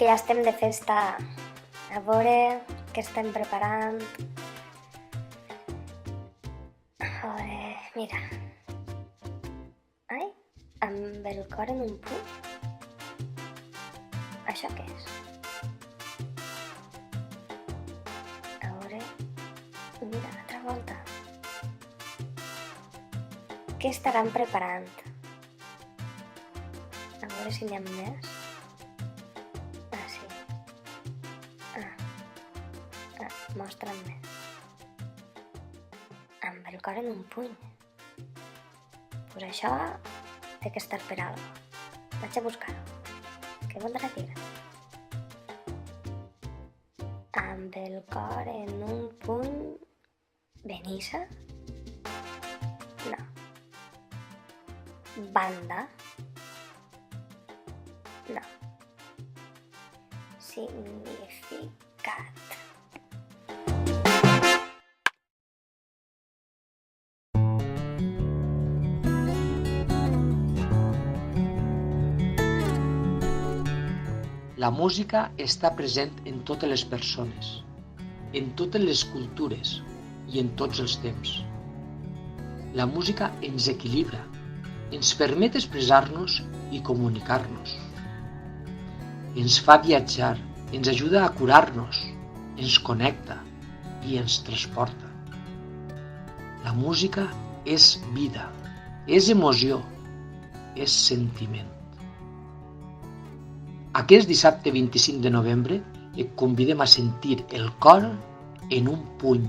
ja estem de festa. A veure què estem preparant. A veure, mira. Ai, amb el cor en un punt. Això què és? A veure, mira, altra volta. Què estaran preparant? A veure si n'hi ha més. Ah, sí. Mostra'm més. Amb el cor en un puny. Pues això té que estar per alguna. Vaig a buscar-ho. Què voldrà dir? Amb el cor en un puny... Benissa? No. Banda? No. Significat. La música està present en totes les persones, en totes les cultures i en tots els temps. La música ens equilibra, ens permet expressar-nos i comunicar-nos. Ens fa viatjar, ens ajuda a curar-nos, ens connecta i ens transporta. La música és vida, és emoció, és sentiment. Aquest dissabte 25 de novembre et convidem a sentir el cor en un puny.